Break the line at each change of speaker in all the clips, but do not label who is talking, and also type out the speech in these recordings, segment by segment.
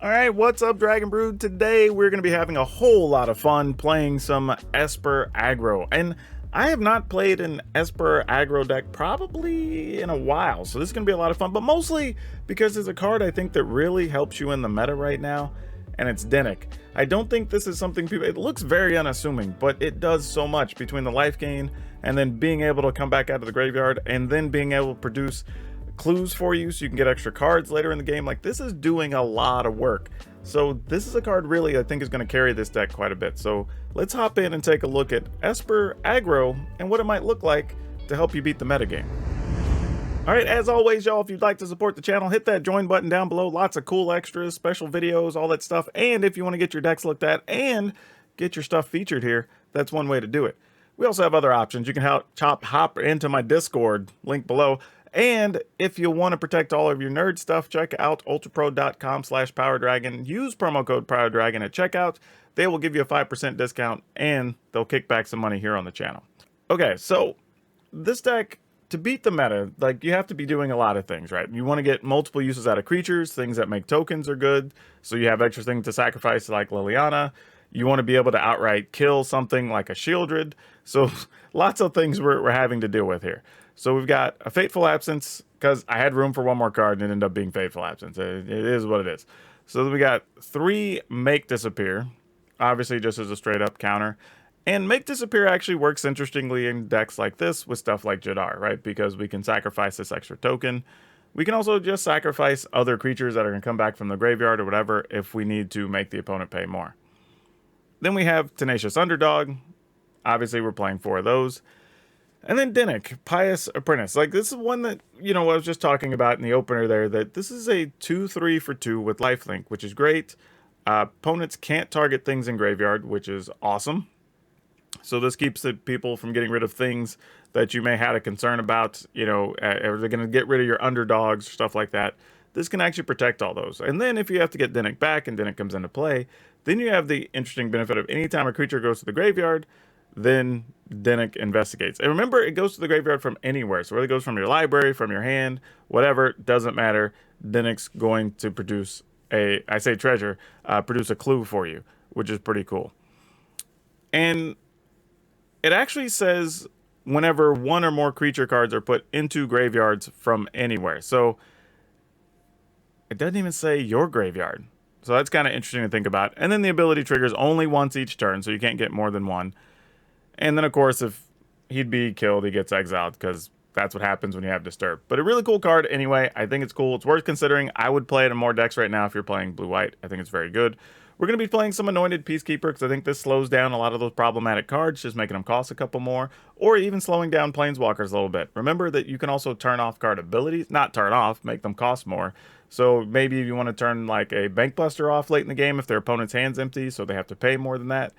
Alright, what's up, Dragon Brood? Today we're going to be having a whole lot of fun playing some Esper Aggro. And I have not played an Esper Aggro deck probably in a while, so this is going to be a lot of fun, but mostly because there's a card I think that really helps you in the meta right now, and it's Dimir. I don't think this is something people... It looks very unassuming, but it does so much between the life gain and then being able to come back out of the graveyard and then being able to produce clues for you so you can get extra cards later in the game. Like, this is doing a lot of work. So this is a card really I think is going to carry this deck quite a bit. So let's hop in and take a look at Esper Aggro and what it might look like to help you beat the metagame. Alright, as always, y'all, if you'd like to support the channel, hit that join button down below. Lots of cool extras, special videos, all that stuff. And if you want to get your decks looked at and get your stuff featured here, that's one way to do it. We also have other options. You can hop into my Discord, link below. And if you want to protect all of your nerd stuff, check out ultrapro.com/PowrDragn. Use promo code PowrDragn at checkout. They will give you a 5% discount and they'll kick back some money here on the channel. Okay, so this deck, to beat the meta, like, you have to be doing a lot of things, right? You want to get multiple uses out of creatures. Things that make tokens are good, so you have extra things to sacrifice like Liliana. You want to be able to outright kill something like a Shieldred. So lots of things we're having to deal with here. So we've got a Fateful Absence, because I had room for one more card and it ended up being Fateful Absence. It is what it is. So we got 3 Make Disappear, obviously just as a straight up counter. And Make Disappear actually works interestingly in decks like this with stuff like Jadar, right? Because we can sacrifice this extra token. We can also just sacrifice other creatures that are going to come back from the graveyard or whatever if we need to make the opponent pay more. Then we have Tenacious Underdog. Obviously we're playing 4 of those. And then Dimir, Pious Apprentice. Like, this is one that, you know, I was just talking about in the opener there, that this is a 2/3 for 2 with lifelink, which is great. Opponents can't target things in graveyard, which is awesome. So this keeps the people from getting rid of things that you may have a concern about. You know, are they going to get rid of your underdogs, stuff like that? This can actually protect all those. And then if you have to get Dimir back and Dimir comes into play, then you have the interesting benefit of anytime a creature goes to the graveyard, then Dimir investigates. And remember, it goes to the graveyard from anywhere. So whether it goes from your library, from your hand, whatever, doesn't matter. Dimir's going to produce produce a clue for you, which is pretty cool. And it actually says whenever 1 or more creature cards are put into graveyards from anywhere. So it doesn't even say your graveyard. So that's kind of interesting to think about. And then the ability triggers only once each turn, so you can't get more than 1. And then, of course, if he'd be killed, he gets exiled, because that's what happens when you have Disturb. But a really cool card anyway. I think it's cool. It's worth considering. I would play it in more decks right now if you're playing blue-white. I think it's very good. We're going to be playing some Anointed Peacekeeper, because I think this slows down a lot of those problematic cards, just making them cost a couple more, or even slowing down Planeswalkers a little bit. Remember that you can also turn off card abilities. Not turn off, make them cost more. So maybe if you want to turn like a Bank Buster off late in the game if their opponent's hand's empty, so they have to pay more than that.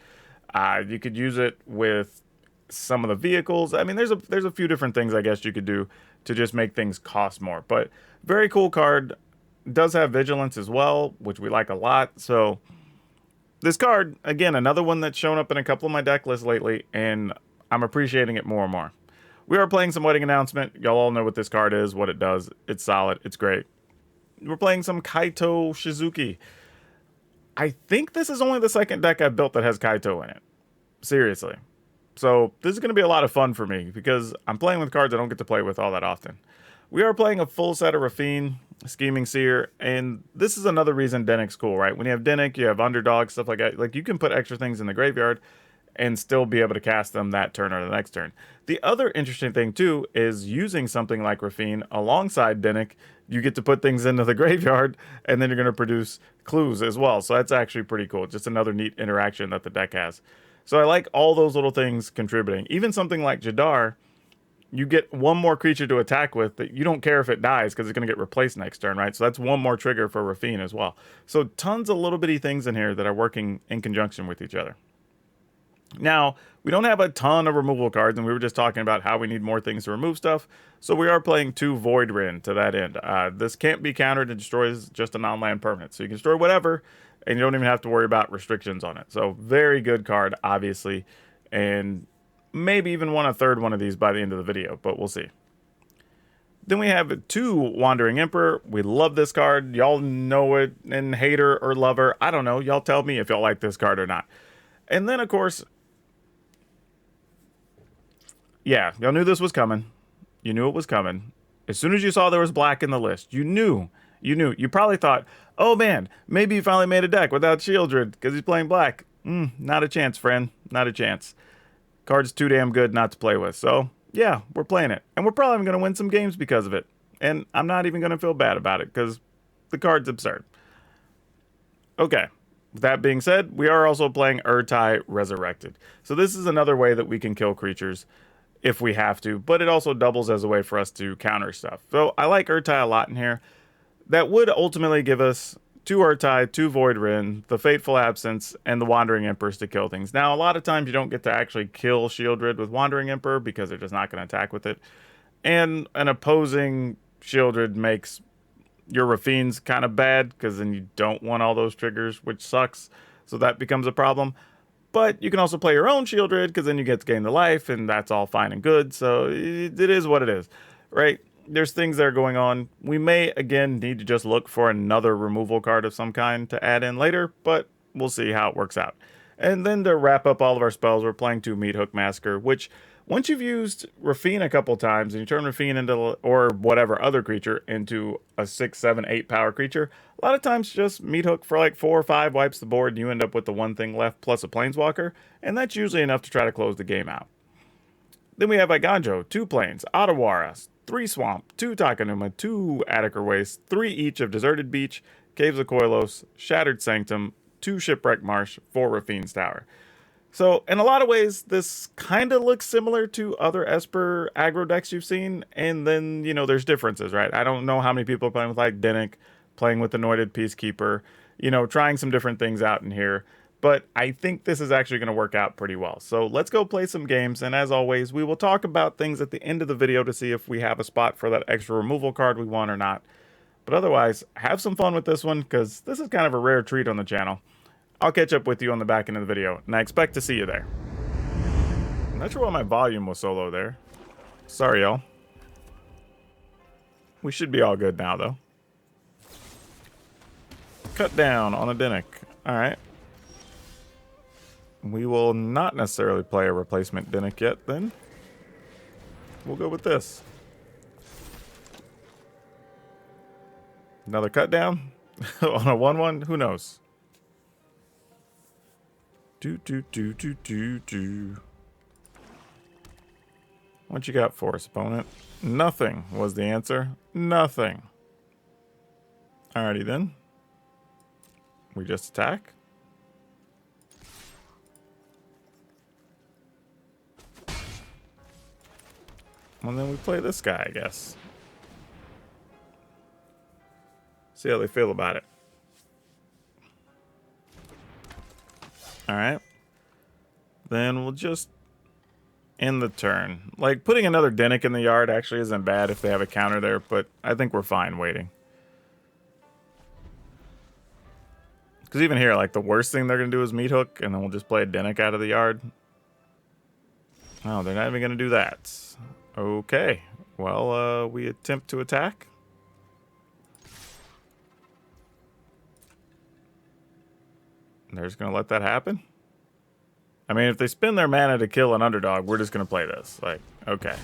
You could use it with some of the vehicles. I mean, there's a few different things I guess you could do to just make things cost more. But very cool card. Does have Vigilance as well, which we like a lot. So this card, again, another one that's shown up in a couple of my deck lists lately, and I'm appreciating it more and more. We are playing some Wedding Announcement. Y'all all know what this card is, what it does. It's solid. It's great. We're playing some Kaito Shizuki. I think this is only the second deck I've built that has Kaito in it. Seriously. So this is going to be a lot of fun for me, because I'm playing with cards I don't get to play with all that often. We are playing a full set of Rafine, Scheming Seer, and this is another reason Dimir's cool, right? When you have Dimir, you have Underdog, stuff like that. Like, you can put extra things in the graveyard and still be able to cast them that turn or the next turn. The other interesting thing, too, is using something like Rafine alongside Dimir, you get to put things into the graveyard, and then you're going to produce clues as well. So that's actually pretty cool. Just another neat interaction that the deck has. So I like all those little things contributing. Even something like Jadar, you get 1 more creature to attack with that you don't care if it dies, because it's going to get replaced next turn, right? So that's 1 more trigger for Rafine as well. So tons of little bitty things in here that are working in conjunction with each other. Now, we don't have a ton of removal cards, and we were just talking about how we need more things to remove stuff. So we are playing 2 Void Rin to that end. This can't be countered and destroys just a non-land permanent. So you can destroy whatever, and you don't even have to worry about restrictions on it. So very good card, obviously. And maybe even want a third one of these by the end of the video, but we'll see. Then we have 2 Wandering Emperor. We love this card. Y'all know it, and hater or lover, I don't know. Y'all tell me if y'all like this card or not. And then, of course, yeah, y'all knew this was coming. You knew it was coming. As soon as you saw there was black in the list, you knew. You knew. You probably thought, oh man, maybe he finally made a deck without Shieldred because he's playing black. Not a chance, friend. Not a chance. Card's too damn good not to play with. So, yeah, we're playing it. And we're probably going to win some games because of it. And I'm not even going to feel bad about it because the card's absurd. Okay. With that being said, we are also playing Urtai Resurrected. So this is another way that we can kill creatures if we have to, but it also doubles as a way for us to counter stuff. So I like Urtai a lot in here. That would ultimately give us 2 Urtai, 2 Void Rin, the Fateful Absence, and the Wandering Emperors to kill things. Now, a lot of times you don't get to actually kill Shieldred with Wandering Emperor because they're just not going to attack with it. And an opposing Shieldred makes your Raffine's kind of bad because then you don't want all those triggers, which sucks. So that becomes a problem. But you can also play your own Shieldred because then you get to gain the life, and that's all fine and good. So it is what it is, right? There's things that are going on. We may, again, need to just look for another removal card of some kind to add in later, but we'll see how it works out. And then to wrap up all of our spells, we're playing 2 Meathook Massacre, which once you've used Raffine a couple times and you turn Raffine into, or whatever other creature, into a 6, 7, 8 power creature, a lot of times just Meathook for like 4 or 5 wipes the board and you end up with the one thing left plus a Planeswalker, and that's usually enough to try to close the game out. Then we have Iganjo, 2 Plains, Otawara, 3 Swamp, 2 Takenuma, 2 Attica Waste, 3 each of Deserted Beach, Caves of Koilos, Shattered Sanctum, 2 Shipwreck Marsh, 4 Raffine's Tower. So, in a lot of ways, this kind of looks similar to other Esper aggro decks you've seen, and then, you know, there's differences, right? I don't know how many people are playing with, like, Dinnick, playing with Anointed Peacekeeper, you know, trying some different things out in here, but I think this is actually going to work out pretty well. So, let's go play some games, and as always, we will talk about things at the end of the video to see if we have a spot for that extra removal card we want or not. But otherwise, have some fun with this one, because this is kind of a rare treat on the channel. I'll catch up with you on the back end of the video, and I expect to see you there. I'm not sure why my volume was so low there. Sorry, y'all. We should be all good now, though. Cut down on a Dinnick. Alright. We will not necessarily play a replacement Dinnick yet, then. We'll go with this. Another cut down on a 1/1? Who knows? What you got for us, opponent? Nothing was the answer. Nothing. Alrighty then. We just attack. And then we play this guy, I guess. See how they feel about it. Alright. Then we'll just end the turn. Like, putting another Dinnick in the yard actually isn't bad if they have a counter there, but I think we're fine waiting. Because even here, like, the worst thing they're going to do is Meathook, and then we'll just play a Dinnick out of the yard. Oh, they're not even going to do that. Okay. Well, we attempt to attack. They're just going to let that happen? I mean, if they spend their mana to kill an underdog, we're just going to play this. Like, okay.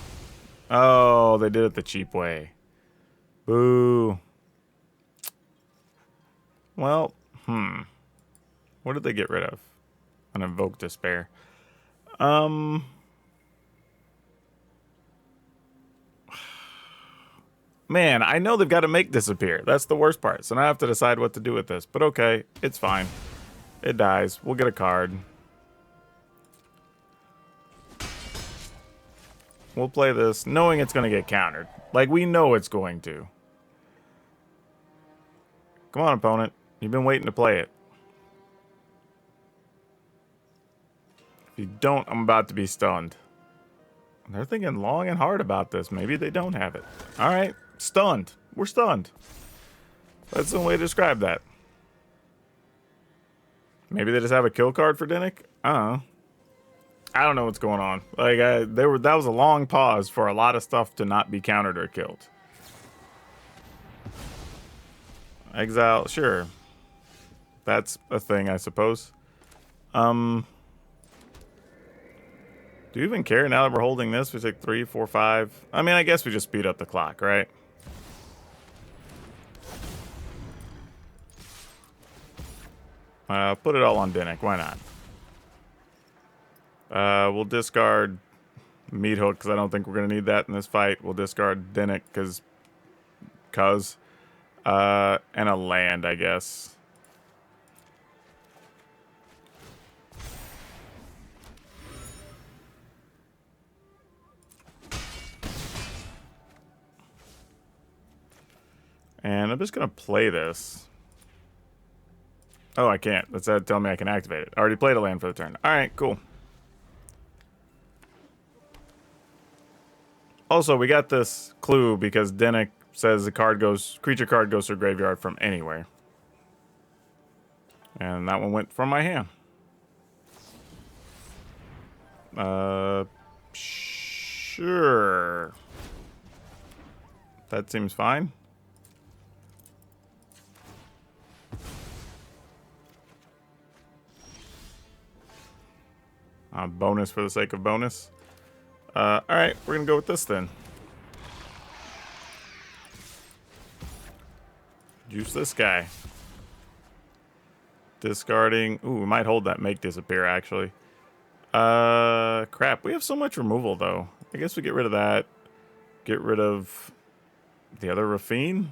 Oh, they did it the cheap way. Boo. Well, what did they get rid of? An Invoke Despair. Man, I know they've got to make disappear. That's the worst part. So now I have to decide what to do with this. But okay, it's fine. It dies. We'll get a card. We'll play this knowing it's going to get countered. Like, we know it's going to. Come on, opponent. You've been waiting to play it. If you don't, I'm about to be stunned. They're thinking long and hard about this. Maybe they don't have it. All right. Stunned. We're stunned. That's the way to describe that. Maybe they just have a kill card for Dinnick? I don't know what's going on. Like, that was a long pause for a lot of stuff to not be countered or killed. Exile, sure. That's a thing, I suppose. Do you even care now that we're holding this? We take 3, 4, 5. I mean, I guess we just speed up the clock, right? Put it all on Dinnick. Why not? We'll discard Meat Hook because I don't think we're going to need that in this fight. We'll discard Dinnick because... and a land, I guess. And I'm just going to play this. Oh, I can't. That's telling me I can activate it. I already played a land for the turn. All right, cool. Also, we got this clue because Dinnick says the creature card goes to graveyard from anywhere. And that one went from my hand. Sure. That seems fine. Bonus for the sake of bonus. Alright, we're gonna go with this then. Juice this guy. Discarding. Ooh, we might hold that make disappear, actually. Crap. We have so much removal, though. I guess we get rid of that. Get rid of the other Rafine.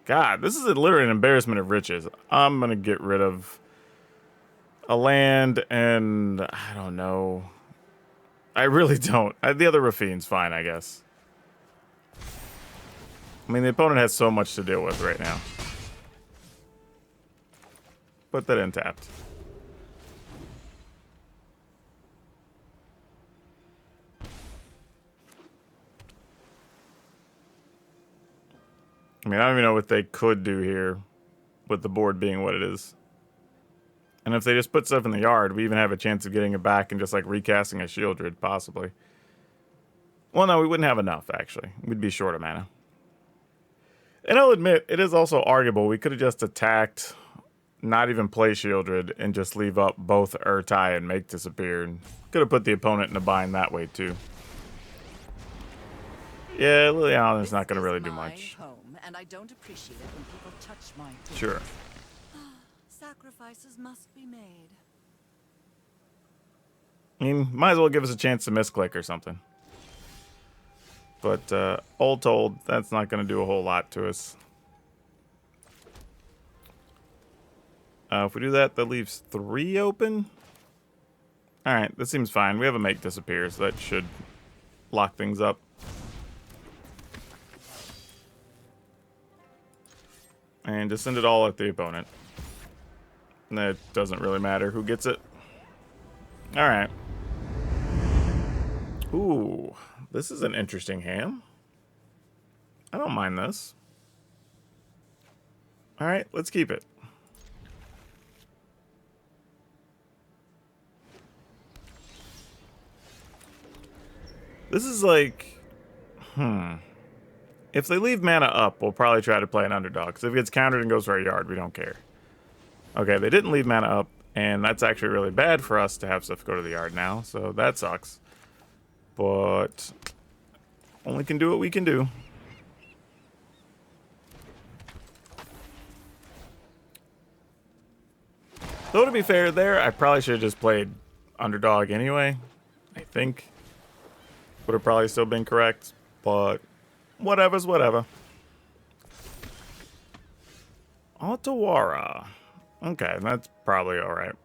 God, this is literally an embarrassment of riches. I'm gonna get rid of a land and I don't know. I really don't. The other Rafine's fine, I guess. I mean, the opponent has so much to deal with right now. Put that in tapped. I mean, I don't even know what they could do here with the board being what it is. And if they just put stuff in the yard, we even have a chance of getting it back and just like recasting a Shieldred, possibly. Well, no, we wouldn't have enough, actually. We'd be short of mana. And I'll admit, it is also arguable. We could have just attacked, not even play Shieldred, and just leave up both Urtai and make disappear. And could have put the opponent in a bind that way, too. Yeah, Liliana's not going to really do much.
Home, and I don't appreciate it when people touch my tools.
Sure.
Sacrifices must be made.
I mean, might as well give us a chance to misclick or something. But all told, that's not going to do a whole lot to us. If we do that, that leaves 3 open. Alright, that seems fine. We have a make disappear, so that should lock things up. And just send it all at the opponent. And it doesn't really matter who gets it. Alright. Ooh, this is an interesting hand. I don't mind this. Alright, let's keep it. This is like... If they leave mana up, we'll probably try to play an underdog. Because if it gets countered and goes for a yard, we don't care. Okay, they didn't leave mana up. And that's actually really bad for us to have stuff go to the yard now. So that sucks. But... only can do what we can do. Though to be fair there, I probably should have just played underdog anyway. I think. Would have probably still been correct. But whatever's whatever. Otawara. Okay, that's probably alright.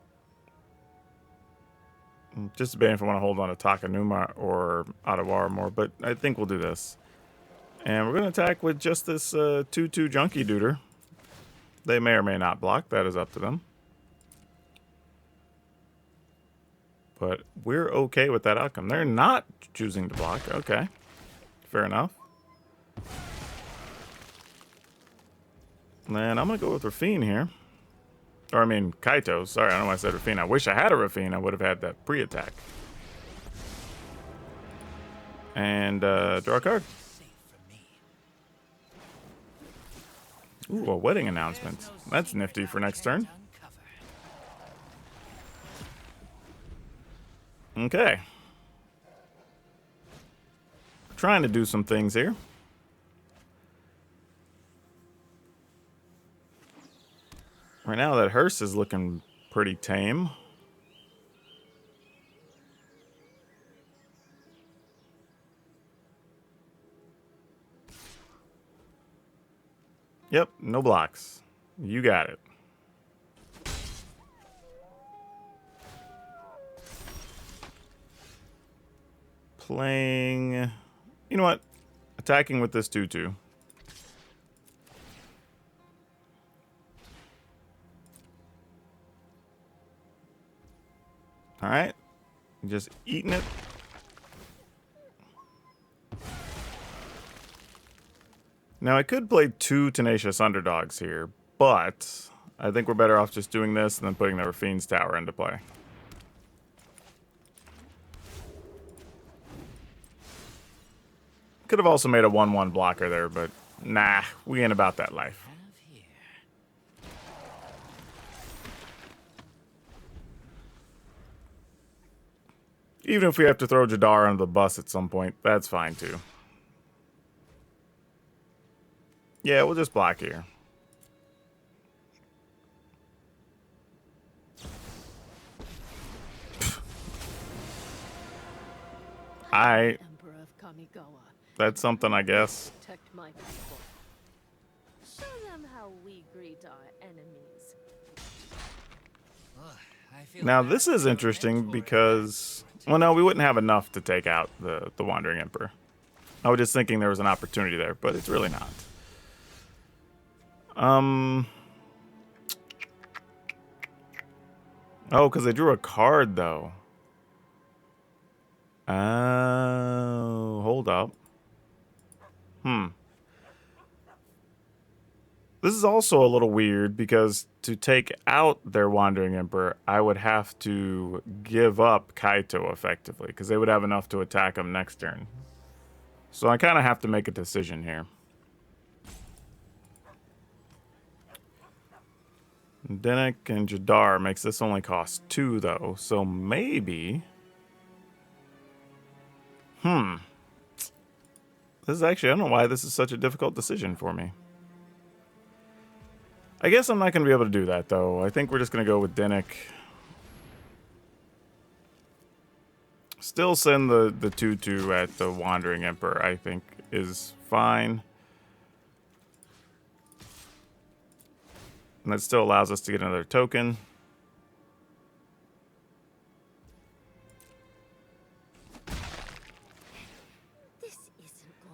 Just debating if I want to hold on to Takanuma or Otawara more, but I think we'll do this. And we're going to attack with just this 2/2 Junkie Duder. They may or may not block. That is up to them. But we're okay with that outcome. They're not choosing to block. Okay. Fair enough. And then I'm going to go with Rafine here. Or, I mean, Kaito. Sorry, I don't know why I said Rafine. I wish I had a Rafine. I would have had that pre-attack. And draw a card. Ooh, a wedding announcement. That's nifty for next turn. Okay. Trying to do some things here. Right now, that hearse is looking pretty tame. Yep, no blocks. You got it. Playing... You know what? Attacking with this 2/2. Alright. Just eating it. Now, I could play 2 Tenacious Underdogs here, but I think we're better off just doing this and then putting the Rafine's Tower into play. Could have also made a 1/1 blocker there, but nah, we ain't about that life. Even if we have to throw Jadar under the bus at some point, that's fine too. Yeah, we'll just block here. That's something, I guess.
Protect my people. Show them how we greet our enemies.
Now, this is interesting because... Well, no, we wouldn't have enough to take out the Wandering Emperor. I was just thinking there was an opportunity there, but it's really not. Oh, because they drew a card, though. Oh, hold up. This is also a little weird because to take out their Wandering Emperor, I would have to give up Kaito effectively because they would have enough to attack him next turn. So I kind of have to make a decision here. Denik and Jadar makes this only cost 2, though. So maybe... This is actually... I don't know why this is such a difficult decision for me. I guess I'm not going to be able to do that, though. I think we're just going to go with Denik. Still send the 2/2 at the Wandering Emperor, I think, is fine. And that still allows us to get another token.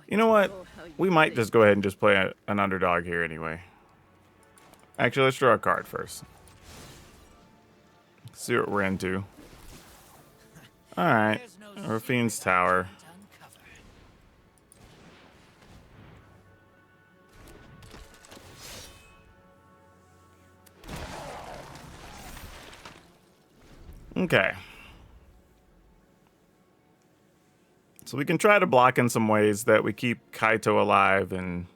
You know what? We might just go ahead and just play an underdog here anyway. Actually, let's draw a card first. See what we're into. Alright. Rafine's Tower. Okay. So we can try to block in some ways that we keep Kaito alive and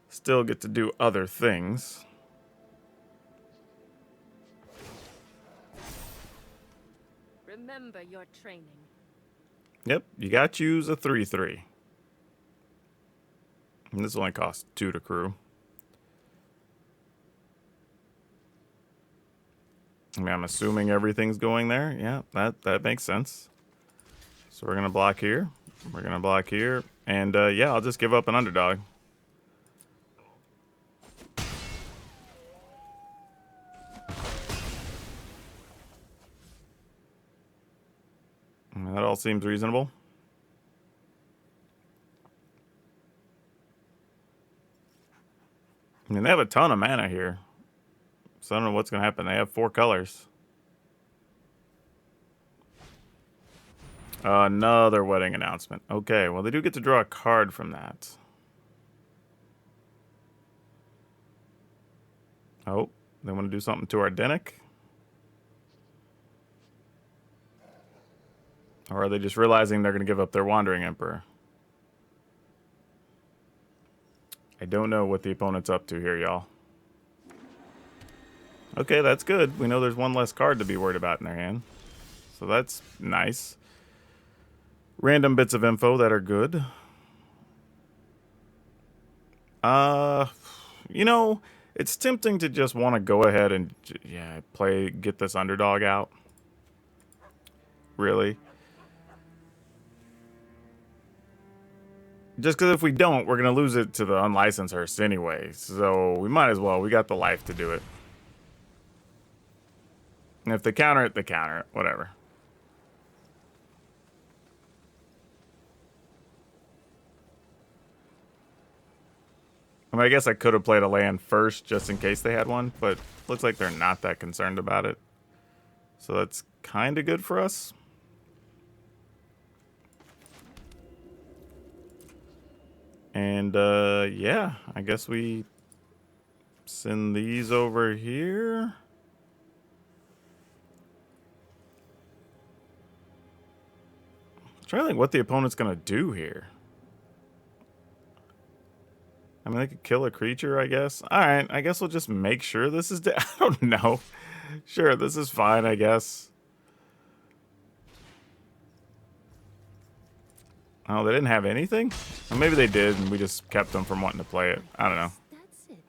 still get to do other things.
Remember your training.
Yep, you got to use a 3/3. And this only costs 2 to crew. I mean, I'm assuming everything's going there. Yeah, that makes sense. So we're going to block here. We're going to block here. And yeah, I'll just give up an underdog. That all seems reasonable. I mean, they have a ton of mana here. So I don't know what's going to happen. They have 4 colors. Another wedding announcement. Okay, well, they do get to draw a card from that. Oh, they want to do something to our Denik? Or are they just realizing they're going to give up their Wandering Emperor? I don't know what the opponent's up to here, y'all. Okay, that's good. We know there's one less card to be worried about in their hand. So that's nice. Random bits of info that are good. You know, it's tempting to just want to go ahead and, yeah, get this underdog out. Really. Just because if we don't, we're going to lose it to the unlicensed Hearst anyway. So we might as well. We got the life to do it. And if they counter it, they counter it. Whatever. I mean, I guess I could have played a land first just in case they had one, but looks like they're not that concerned about it. So that's kind of good for us. And, yeah, I guess we send these over here. I'm trying to think what the opponent's going to do here. I mean, they could kill a creature, I guess. All right, I guess we'll just make sure this is I don't know. Sure, this is fine, I guess. Oh, they didn't have anything? Well, maybe they did, and we just kept them from wanting to play it. I don't know.
That's it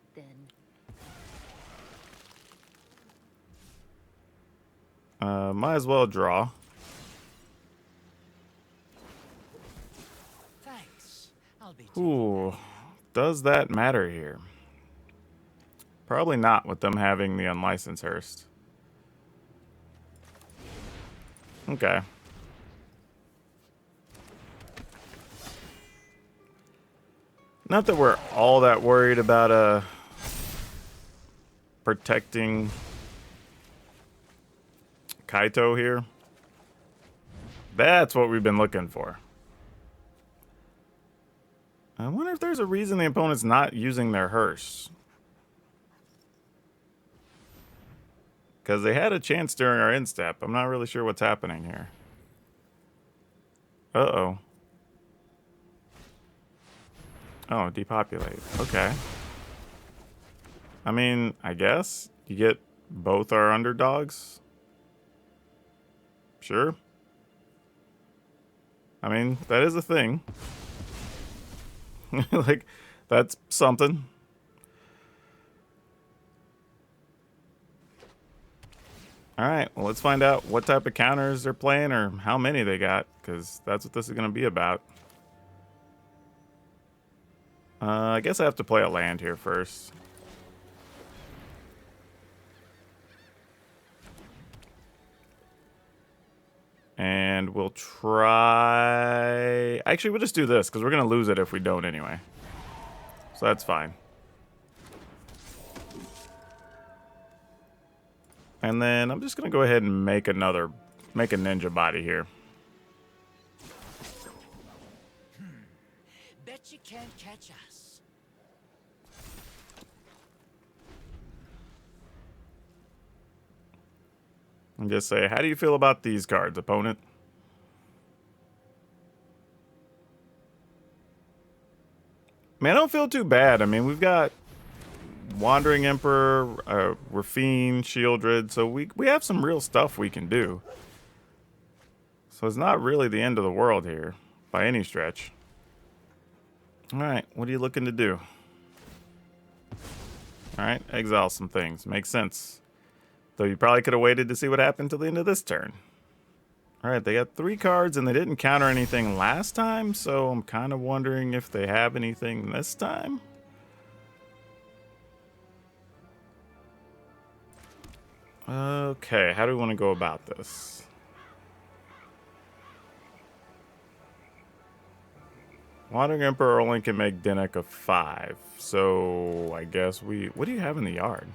then.
Might as well draw.
Thanks. I'll be
Ooh, does that matter here? Probably not with them having the unlicensed Hearst. Okay. Not that we're all that worried about protecting Kaito here. That's what we've been looking for. I wonder if there's a reason the opponent's not using their Hearst. Because they had a chance during our instep. I'm not really sure what's happening here. Uh-oh. Oh, depopulate. Okay. I mean, I guess you get both our underdogs. Sure. I mean, that is a thing. Like, that's something. Alright, well, let's find out what type of counters they're playing or how many they got, because that's what this is going to be about. I guess I have to play a land here first. And we'll try... Actually, we'll just do this, because we're going to lose it if we don't anyway. So that's fine. And then I'm just going to go ahead and make a ninja body here.
Bet you can't catch us.
And just say, how do you feel about these cards, opponent? Man, I don't feel too bad. I mean, we've got Wandering Emperor, Rafine, Shieldred, so we have some real stuff we can do. So it's not really the end of the world here, by any stretch. Alright, what are you looking to do? Alright, exile some things. Makes sense. Though you probably could have waited to see what happened till the end of this turn. Alright, they got 3 cards and they didn't counter anything last time, so I'm kind of wondering if they have anything this time. Okay, how do we want to go about this? Wandering Emperor only can make Dinnik a 5, so I guess what do you have in the yard?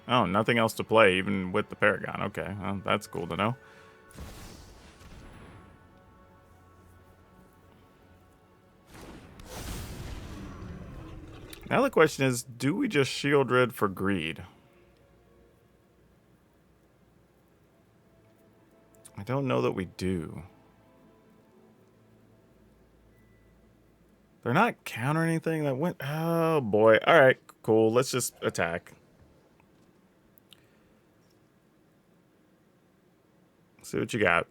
Oh, nothing else to play, even with the Paragon. Okay, well, that's cool to know. Now the question is, do we just Shieldred for greed? I don't know that we do. They're not countering anything that went... Oh, boy. All right, cool. Let's just attack. See what you got.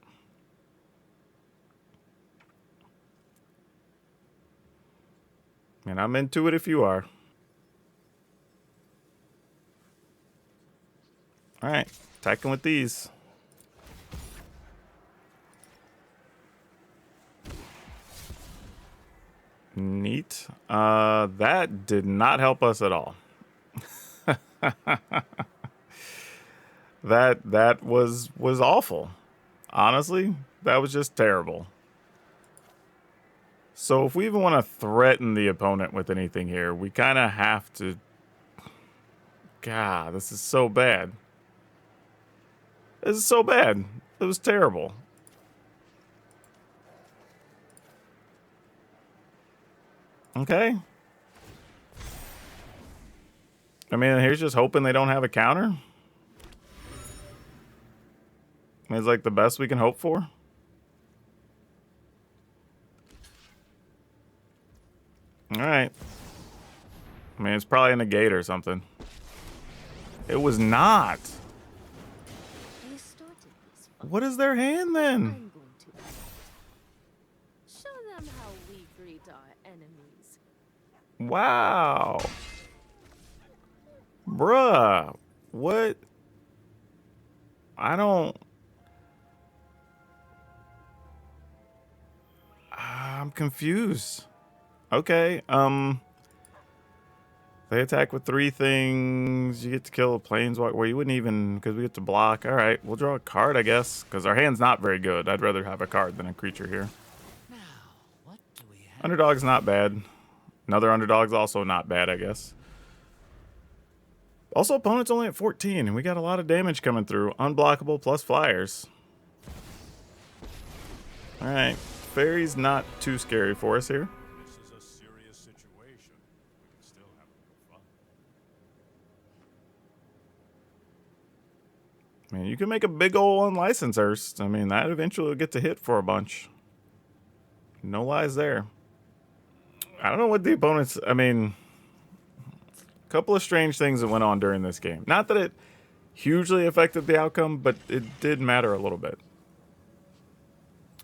And I'm into it if you are. All right, attacking with these. Neat. That did not help us at all. That was awful. Honestly, that was just terrible. So if we even want to threaten the opponent with anything here, we kind of have to... God, this is so bad. This is so bad. It was terrible. Okay. I mean, here's just hoping they don't have a counter. It's like the best we can hope for. All right. I mean, it's probably a negate or something. It was not.
You started this fight.
What is their hand then?
I'm going to end it. Show them how we greet our enemies.
Wow. Bruh. What? I don't... I'm confused. Okay, they attack with 3 things. You get to kill a planeswalker. Well, you wouldn't even, because we get to block. All right, we'll draw a card, I guess, because our hand's not very good. I'd rather have a card than a creature here.
Now, what do we have?
Underdog's not bad. Another underdog's also not bad, I guess. Also, opponent's only at 14, and we got a lot of damage coming through. Unblockable plus flyers. All right, fairy's not too scary for us here.
This is a serious situation. We can still have a little fun.
I mean, you can make a big ol' unlicensed Urst. I mean, that eventually will get to hit for a bunch. No lies there. I don't know what the opponents... I mean, a couple of strange things that went on during this game. Not that it hugely affected the outcome, but it did matter a little bit.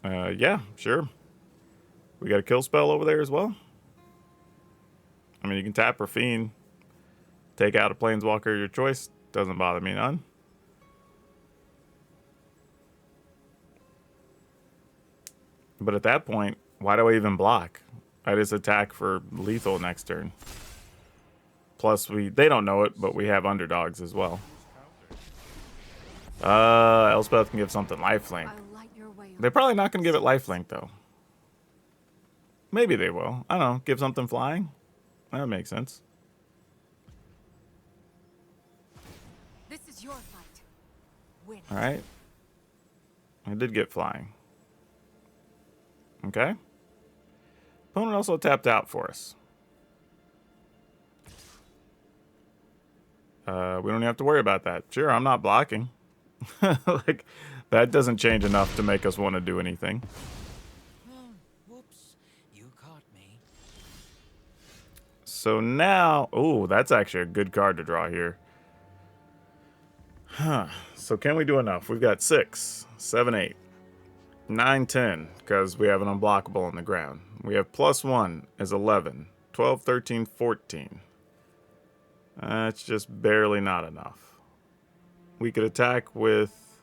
Yeah, sure. We got a kill spell over there as well. I mean, you can tap or fiend. Take out a planeswalker of your choice. Doesn't bother me none. But at that point, why do I even block? I just attack for lethal next turn. Plus, they don't know it, but we have underdogs as well. Elspeth can give something lifelink. They're probably not going to give it lifelink, though. Maybe they will. I don't know. Give something flying? That makes sense.
This is your fight. Win.
All right. I did get flying. Okay. Opponent also tapped out for us. We don't even have to worry about that. Sure, I'm not blocking. Like, that doesn't change enough to make us want to do anything.
Whoops, you caught me.
So now... Oh, that's actually a good card to draw here. Huh. So can we do enough? We've got 6, 7, 8, 9, 10, because we have an unblockable on the ground. We have +1 is 11, 12, 13, 14. That's just barely not enough. We could attack with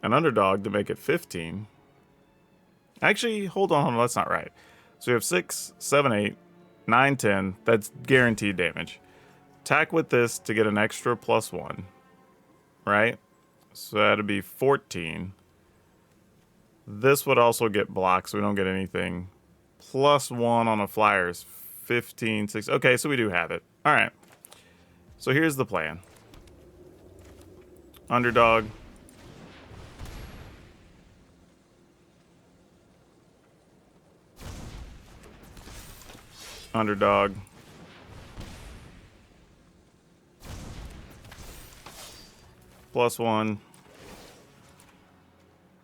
an underdog to make it 15. Actually, hold on, that's not right. So we have 6, 7, 8, 9, 10. That's guaranteed damage. Attack with this to get an extra +1. Right? So that'd be 14. This would also get blocked, so we don't get anything. +1 on a flyer is 15, 6. Okay, so we do have it. All right. So here's the plan. Underdog. Underdog. +1.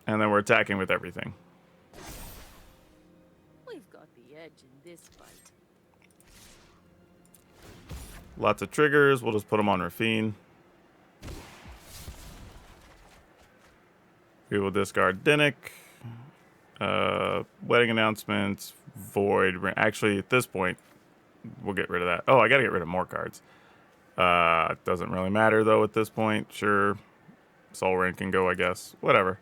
And then we're attacking with everything.
We've got the edge in this fight.
Lots of triggers. We'll just put them on Rafine. We will discard Dinnick. Wedding announcements. Void. Actually, at this point, we'll get rid of that. Oh, I gotta get rid of more cards. Doesn't really matter though at this point. Sure. Soul Ring can go, I guess. Whatever.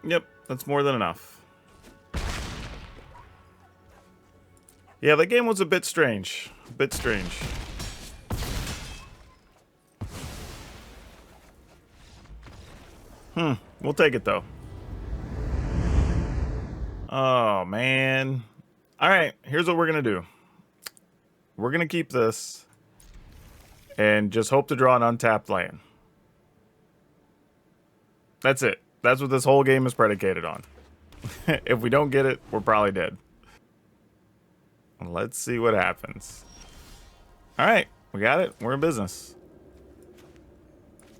Yep, that's more than enough. Yeah, that game was a bit strange. A bit strange. We'll take it though. Oh, man. All right, here's what we're going to do. We're going to keep this and just hope to draw an untapped land. That's it. That's what this whole game is predicated on. If we don't get it, we're probably dead. Let's see what happens. All right, we got it. We're in business.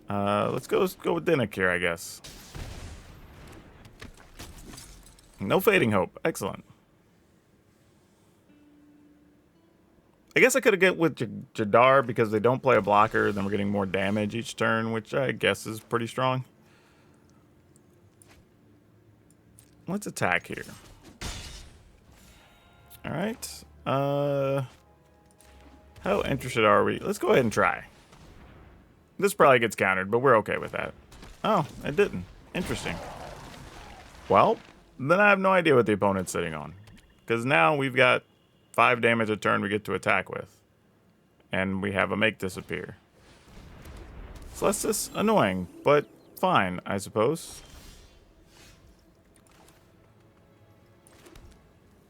Let's go with Dinnick here, I guess. No Fading Hope. Excellent. I guess I could have get with Jadar because they don't play a blocker. Then we're getting more damage each turn, which I guess is pretty strong. Let's attack here. All right. How interested are we? Let's go ahead and try. This probably gets countered, but we're okay with that. Oh, it didn't. Interesting. Well, then I have no idea what the opponent's sitting on. Because now we've got 5 damage a turn we get to attack with. And we have a make disappear. So that's just annoying, but fine, I suppose.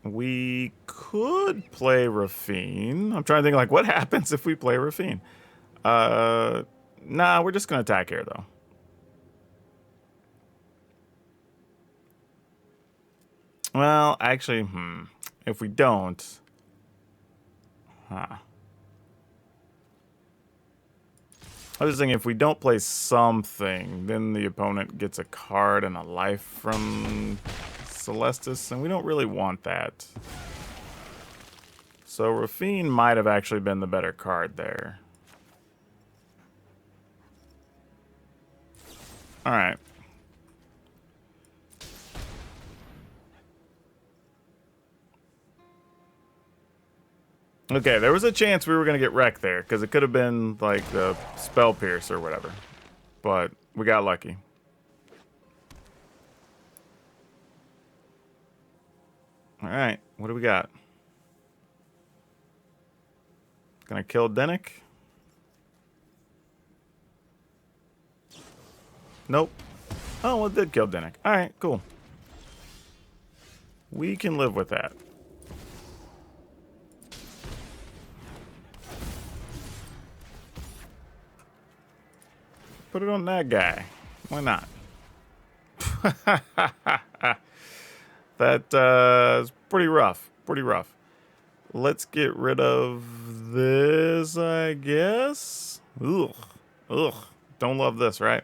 We could play Rafine. I'm trying to think, like, what happens if we play Rafine? Nah, we're just going to attack here, though. Well, actually, if we don't... I was thinking if we don't play something, then the opponent gets a card and a life from Celestis, and we don't really want that. So Rafine might have actually been the better card there. All right. Okay, there was a chance we were going to get wrecked there, because it could have been, like, the Spell Pierce or whatever. But we got lucky. Alright, what do we got? Gonna kill Dinnick? Nope. Oh, well, it did kill Dinnick. Alright, cool. We can live with that. Put it on that guy. Why not? That is pretty rough. Pretty rough. Let's get rid of this, I guess. Ugh. Ugh. Don't love this, right?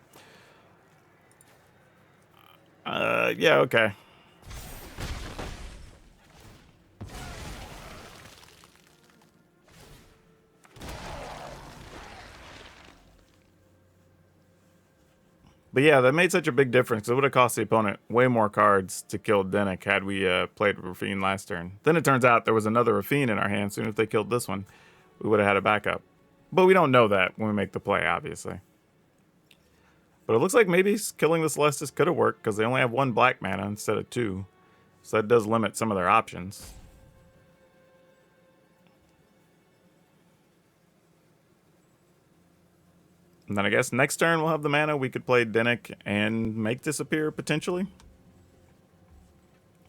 Yeah, okay. But yeah, that made such a big difference. It would have cost the opponent way more cards to kill Dinnick had we played Rafine last turn. Then it turns out there was another Rafine in our hand. Soon as they killed this one, we would have had a backup. But we don't know that when we make the play, obviously. But it looks like maybe killing the Celestis could have worked because they only have 1 black mana instead of 2. So that does limit some of their options. And then I guess next turn we'll have the mana. We could play Dinnick and make disappear potentially.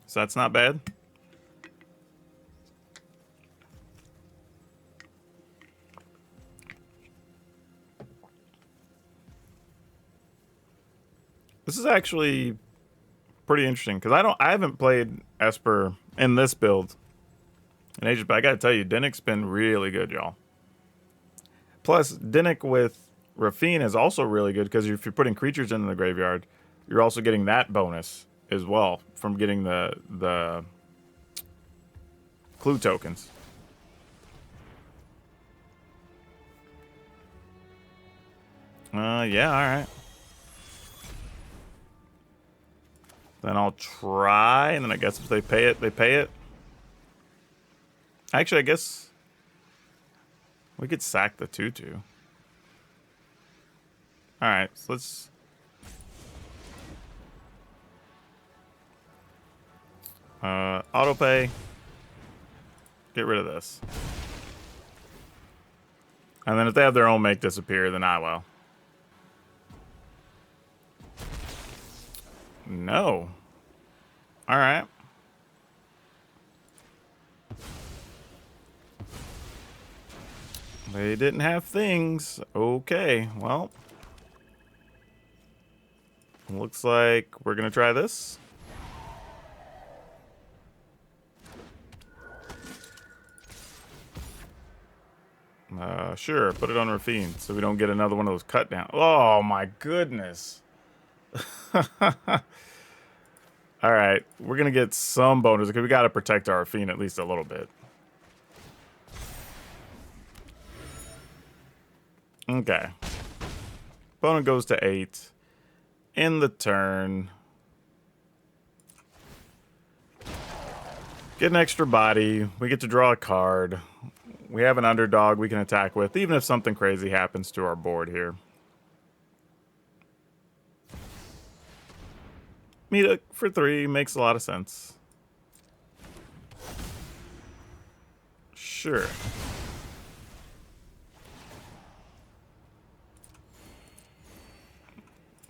So that's not bad. This is actually pretty interesting because I haven't played Esper in this build in ages, but I gotta tell you, Dinnick's been really good, y'all. Plus, Dinnick with Rafine is also really good because if you're putting creatures into the graveyard, you're also getting that bonus as well from getting the clue tokens. Yeah, all right. Then I'll try, and then I guess if they pay it, they pay it. Actually, I guess we could sack the 2/2. All right, so let's. Auto pay. Get rid of this. And then if they have their own make disappear, then I will. No. All right. They didn't have things. Okay, well. Looks like we're going to try this. Sure, put it on Rafine so we don't get another one of those cut down. Oh my goodness. All right, we're going to get some bonus because we got to protect our Rafine at least a little bit. Okay. Opponent goes to 8. In the turn. Get an extra body. We get to draw a card. We have an underdog we can attack with, even if something crazy happens to our board here. Meet it for 3 makes a lot of sense. Sure.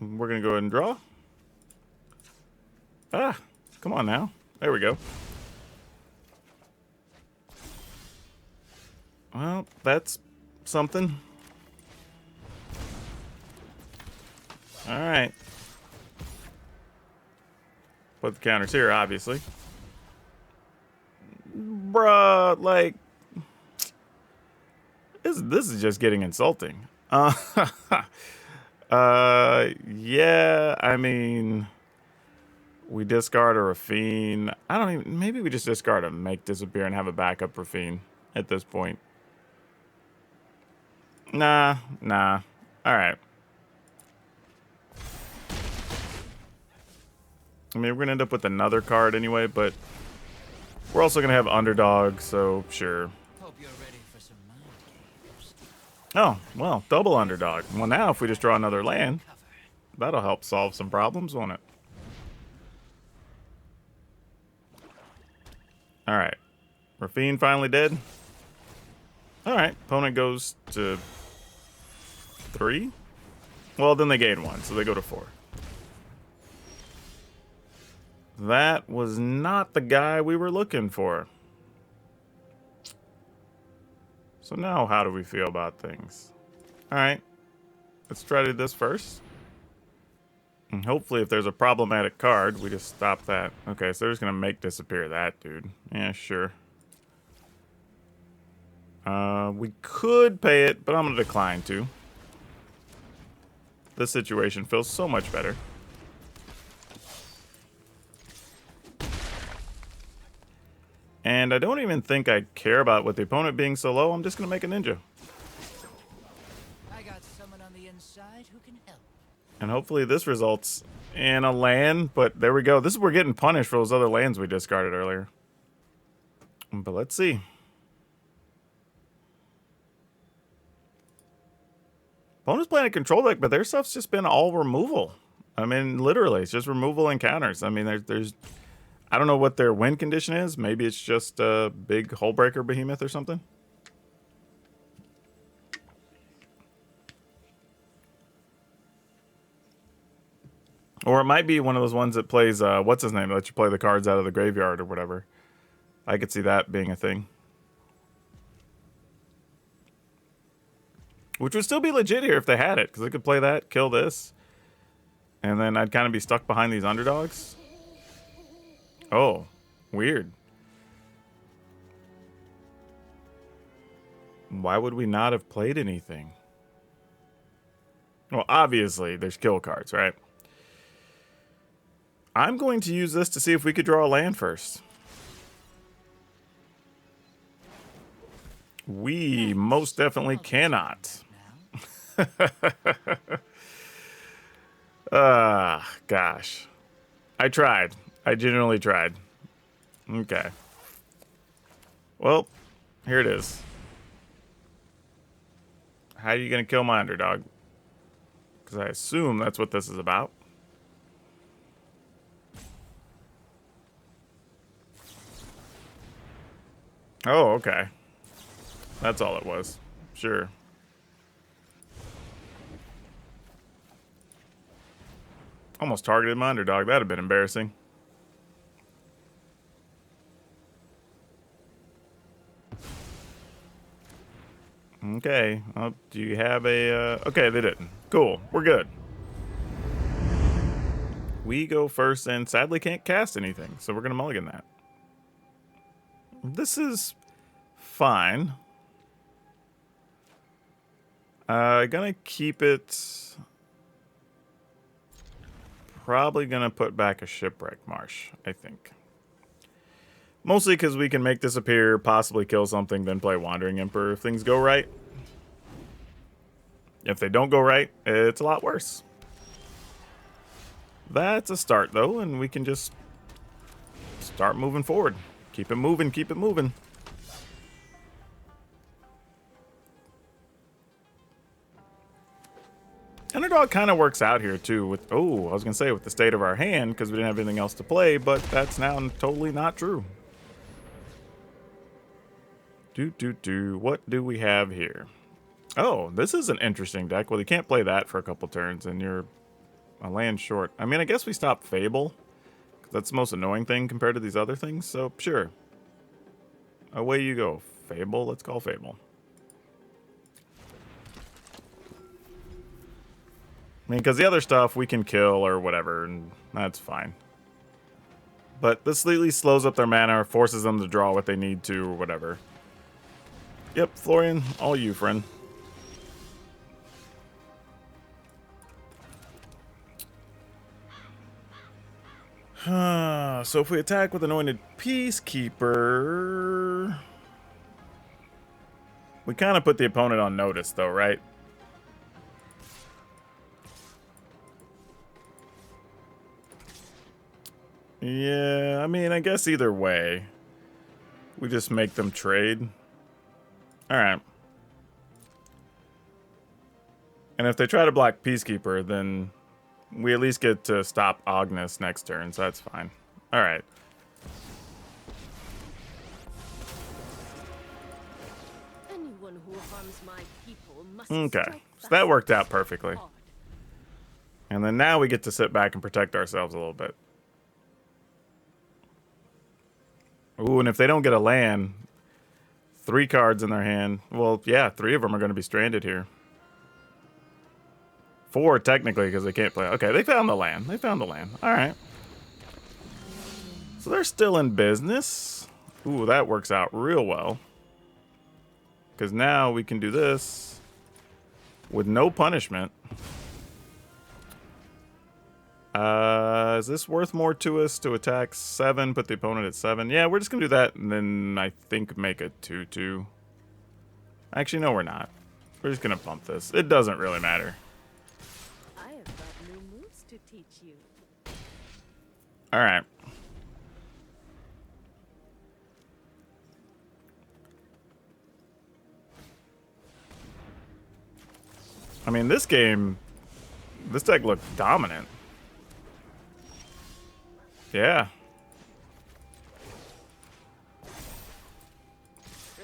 We're going to go ahead and draw. Ah, come on now. There we go. Well, that's something. All right. Put the counters here, obviously. Bruh, like, this is just getting insulting. Yeah, I mean, we discard a Rafine. I don't even, maybe we just discard a make disappear and have a backup Rafine at this point. Nah. All right. I mean, we're going to end up with another card anyway, but we're also going to have underdog, so sure.
Hope you're ready for some mind games.
Oh, well, double underdog. Well, now if we just draw another land, that'll help solve some problems, won't it? All right. Rafine finally dead. All right. Opponent goes to 3. Well, then they gain 1, so they go to 4. That was not the guy we were looking for. So now how do we feel about things? All right. Let's try to do this first. And hopefully if there's a problematic card, we just stop that. Okay, so they're just going to make disappear that, dude. Yeah, sure. We could pay it, but I'm going to decline to. This situation feels so much better. And I don't even think I care about with the opponent being so low. I'm just going to make a ninja.
I got someone on the inside who can help.
And hopefully this results in a land. But there we go. This is we're getting punished for those other lands we discarded earlier. But let's see. Opponent's playing a control deck, but their stuff's just been all removal. I mean, literally, it's just removal and counters. I mean, there's I don't know what their win condition is. Maybe it's just a big hull breaker behemoth or something. Or it might be one of those ones that plays, what's his name? That lets you play the cards out of the graveyard or whatever. I could see that being a thing. Which would still be legit here if they had it. Because they could play that, kill this. And then I'd kind of be stuck behind these underdogs. Oh, weird. Why would we not have played anything? Well, obviously, there's kill cards, right? I'm going to use this to see if we could draw a land first. We most definitely cannot. Gosh. I tried. I genuinely tried. Okay. Well, here it is. How are you going to kill my underdog? Because I assume that's what this is about. Oh, okay. That's all it was. Sure. Almost targeted my underdog. That'd have been embarrassing. Okay. Well, do you have a... Okay, they didn't. Cool. We're good. We go first and sadly can't cast anything, so we're going to mulligan that. This is fine. Gonna keep it... Probably gonna put back a Shipwreck Marsh, I think. Mostly because we can make this appear, possibly kill something, then play Wandering Emperor if things go right. If they don't go right, it's a lot worse. That's a start, though, and we can just start moving forward. Keep it moving, keep it moving. Underdog kind of works out here, too, with... Oh, I was going to say with the state of our hand, because we didn't have anything else to play, but that's now totally not true. What do we have here? Oh, this is an interesting deck. Well, you can't play that for a couple turns, and you're a land short. I mean, I guess we stop Fable. That's the most annoying thing compared to these other things, so sure. Away you go. Fable, let's call Fable. I mean, because the other stuff we can kill or whatever, and that's fine. But this at least slows up their mana, or forces them to draw what they need to, or whatever. Yep, Florian, all you, friend. So if we attack with Anointed Peacekeeper... We kind of put the opponent on notice, though, right? Yeah, I mean, I guess either way. We just make them trade. Alright. And if they try to block Peacekeeper, then we at least get to stop Agnes next turn, so that's fine. Alright.
Anyone who harms my people must
Okay,
strike
so that
back
worked out perfectly.
hard.
And then now we get to sit back and protect ourselves a little bit. Ooh, and if they don't get a land, 3 cards in their hand. Well, yeah, 3 of them are going to be stranded here. 4 technically because they can't play. Okay, they found the land. They found the land. All right. So they're still in business. Ooh, that works out real well. Because now we can do this with no punishment. Is this worth more to us to attack 7, put the opponent at 7? Yeah, we're just going to do that and then I think make a 2-2. Actually, no, we're not. We're just going to pump this. It doesn't really matter.
I have got new moves to teach you.
All right. I mean, this game, this deck looked dominant. Yeah.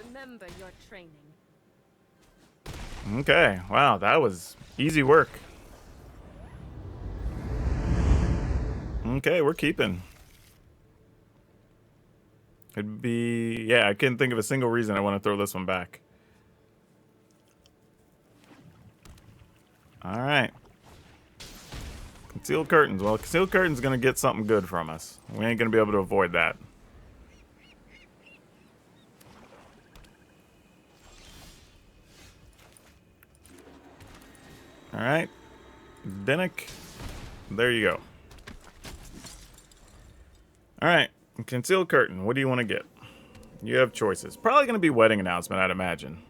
Remember your training.
Okay. Wow, that was easy work. Okay, we're keeping. It'd be... Yeah, I can't think of a single reason I want to throw this one back. All right. Concealed Curtains. Well, Concealed Curtains going to get something good from us. We ain't going to be able to avoid that. All right. Dinnick. There you go. Alright. Concealed Curtain. What do you want to get? You have choices. Probably going to be Wedding Announcement, I'd imagine.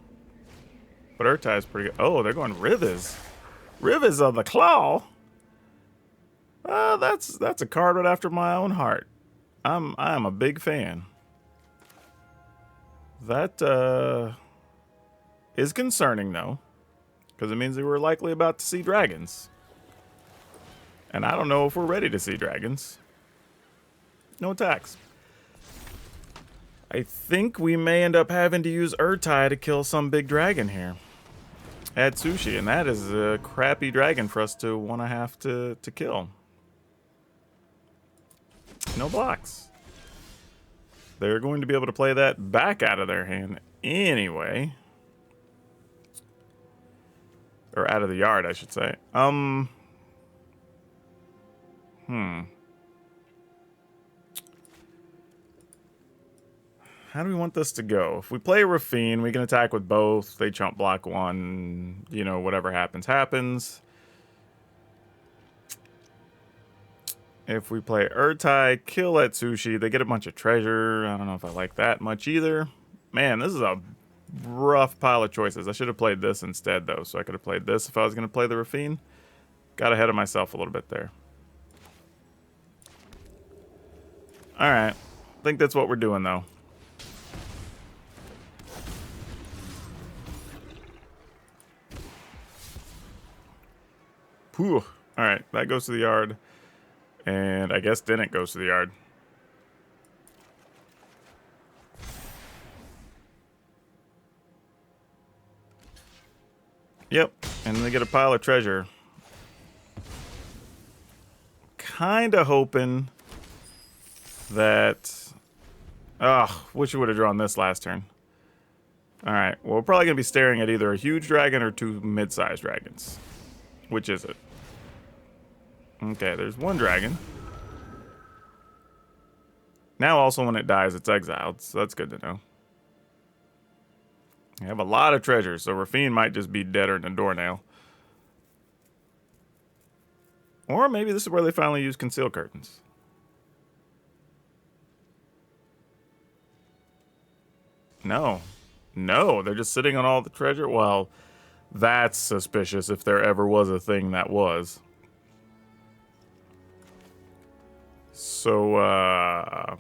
But Urtai is pretty good. Oh, they're going Rivers. Rivers of the Claw? That's a card right after my own heart. I am a big fan. That is concerning, though. Because it means that we're likely about to see dragons. And I don't know if we're ready to see dragons. No attacks. I think we may end up having to use Urtai to kill some big dragon here. At Sushi, and that is a crappy dragon for us to want to have to kill. No blocks. They're going to be able to play that back out of their hand anyway. Or out of the yard, I should say. How do we want this to go? If we play Rafine, we can attack with both. They chump block one. You know, whatever happens, happens. If we play Urtai, kill at Sushi, they get a bunch of treasure. I don't know if I like that much either. Man, this is a rough pile of choices. I should have played this instead, though. So I could have played this if I was going to play the Rafine. Got ahead of myself a little bit there. Alright. I think that's what we're doing, though. Whew. Alright, that goes to the yard. And I guess Dinnick goes to the yard. Yep, and they get a pile of treasure. Kinda hoping that... wish we would have drawn this last turn. Alright, well, we're probably going to be staring at either a huge dragon or two mid-sized dragons. Which is it? Okay, there's one dragon. Now also when it dies, it's exiled, so that's good to know. I have a lot of treasure, so Rafine might just be deader than a doornail. Or maybe this is where they finally use Concealed Curtains. No. No, they're just sitting on all the treasure? Well, that's suspicious if there ever was a thing that was. So,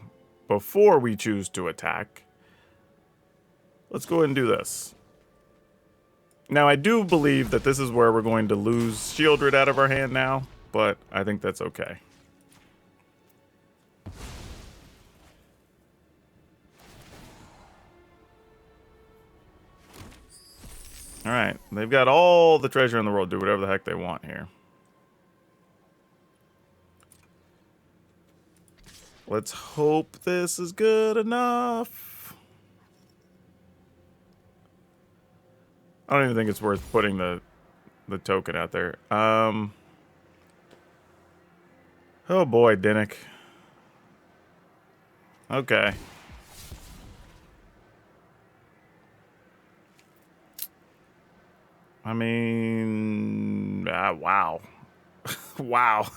before we choose to attack, let's go ahead and do this. Now, I do believe that this is where we're going to lose Shieldred out of our hand now, but I think that's okay. Alright, they've got all the treasure in the world, do whatever the heck they want here. Let's hope this is good enough. I don't even think it's worth putting the token out there. Oh boy, Dinnick. Okay. I mean, wow. Wow.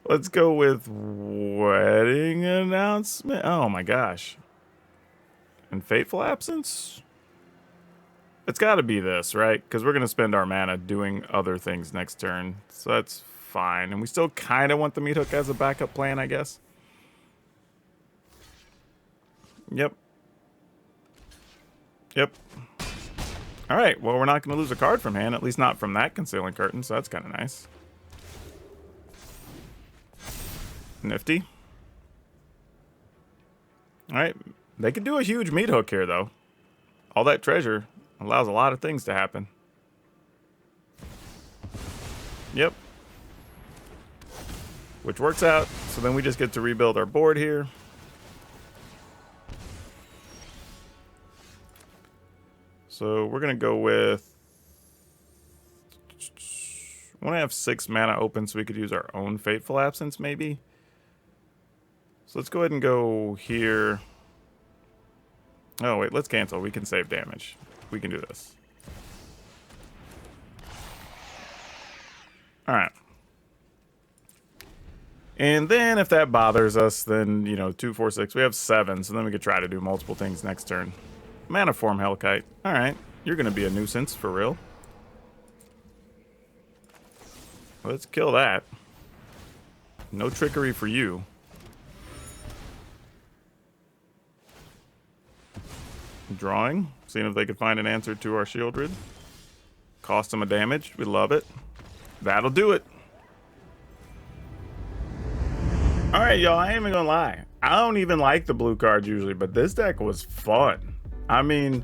Let's go with Wedding Announcement. Oh my gosh. And Fateful Absence? It's got to be this, right? Because we're going to spend our mana doing other things next turn. So that's fine. And we still kind of want the Meat Hook as a backup plan, I guess. Yep. Yep. All right. Well, we're not going to lose a card from hand. At least not from that Concealing Curtain. So that's kind of nice. Nifty. Alright. They could do a huge Meat Hook here, though. All that treasure allows a lot of things to happen. Yep. Which works out. So then we just get to rebuild our board here. So we're going to go with... I want to have 6 mana open so we could use our own Fateful Absence, maybe. So let's go ahead and go here. Oh, wait, let's cancel. We can save damage. We can do this. All right. And then if that bothers us, then, you know, 2, 4, 6, we have 7. So then we could try to do multiple things next turn. Mana Form Hellkite. All right. You're going to be a nuisance for real. Let's kill that. No trickery for you. Drawing. Seeing if they could find an answer to our Shieldred. Cost them a damage. We love it. That'll do it. Alright, y'all. I ain't even gonna lie. I don't even like the blue cards usually, but this deck was fun. I mean,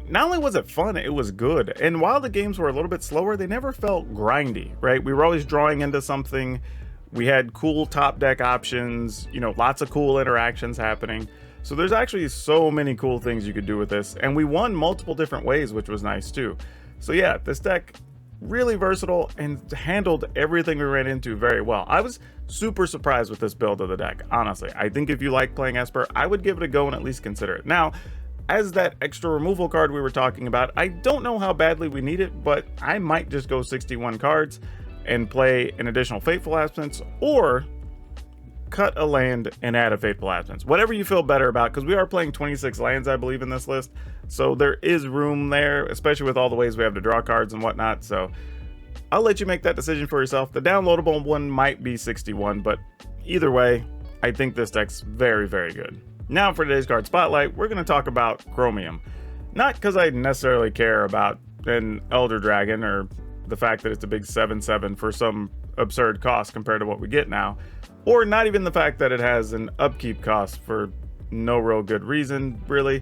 not only was it fun, it was good. And while the games were a little bit slower, they never felt grindy, right? We were always drawing into something. We had cool top deck options, you know, lots of cool interactions happening. So there's actually so many cool things you could do with this. And we won multiple different ways, which was nice too. So yeah, this deck, really versatile and handled everything we ran into very well. I was super surprised with this build of the deck, honestly. I think if you like playing Esper, I would give it a go and at least consider it. Now, as that extra removal card we were talking about, I don't know how badly we need it, but I might just go 61 cards and play an additional Fateful Absence, or cut a land and add a Fateful Absence. Whatever you feel better about, because we are playing 26 lands, I believe, in this list. So there is room there, especially with all the ways we have to draw cards and whatnot. So I'll let you make that decision for yourself. The downloadable one might be 61, but either way, I think this deck's very, very good. Now for today's card spotlight, we're going to talk about Chromium. Not because I necessarily care about an Elder Dragon or the fact that it's a big 7/7 for some absurd cost compared to what we get now, or not even the fact that it has an upkeep cost for no real good reason, really.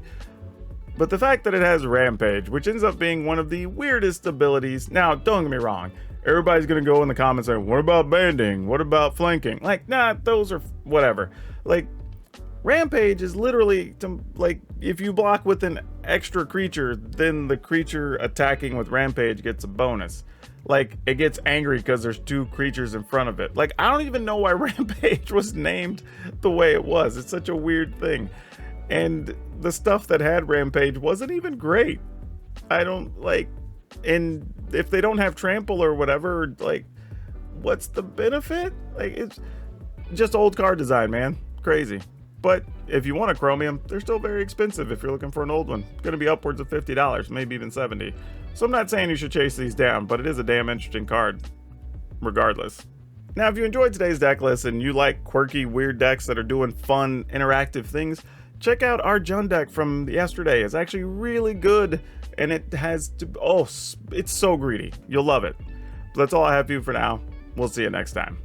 But the fact that it has Rampage, which ends up being one of the weirdest abilities. Now, don't get me wrong. Everybody's going to go in the comments saying, what about banding? What about flanking? Like, nah, those are whatever. Like, Rampage is literally, like, if you block with an extra creature, then the creature attacking with Rampage gets a bonus. Like, it gets angry because there's 2 creatures in front of it. Like, I don't even know why Rampage was named the way it was. It's such a weird thing. And the stuff that had Rampage wasn't even great. I don't, like, and if they don't have Trample or whatever, like, what's the benefit? Like, it's just old card design, man. Crazy. But if you want a Chromium, they're still very expensive if you're looking for an old one. It's going to be upwards of $50, maybe even $70. So I'm not saying you should chase these down, but it is a damn interesting card, regardless. Now, if you enjoyed today's deck list and you like quirky, weird decks that are doing fun, interactive things, check out our Jund deck from yesterday. It's actually really good, and it has to, oh, it's so greedy. You'll love it. But that's all I have for you for now. We'll see you next time.